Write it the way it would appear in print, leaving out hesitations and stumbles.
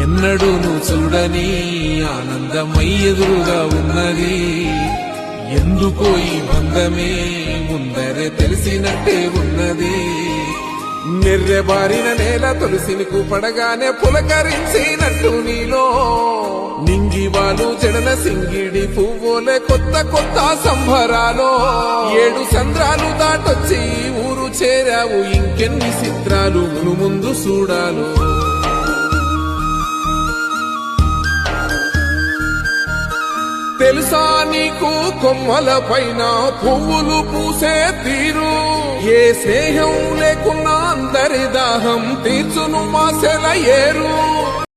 ఎన్నడూను చూడని ఆనందమై ఎదురుగా ఉన్నది. ఎందుకో ఈ బంధమే ముందరే తెలిసినట్టే ఉన్నది. నెర్రెబారిన నేల తులసిని కూపడగానే పులకరించినట్టు నీలో నింగివాలు జడల సింగిడి పువ్వులే కొత్త కొత్త సంభరాలో. 7 సంద్రాలు దాటొచ్చి ఊరు చేరావు, ఇంకెన్ని చిత్రాలు ముందు చూడాలో. తెలుసా నీకు కొమ్మల పైన పువ్వులు పూసే తీరు, ఏ స్నేహం లేకున్నా అందరి దాహం తీర్చును మాసెల ఏరు.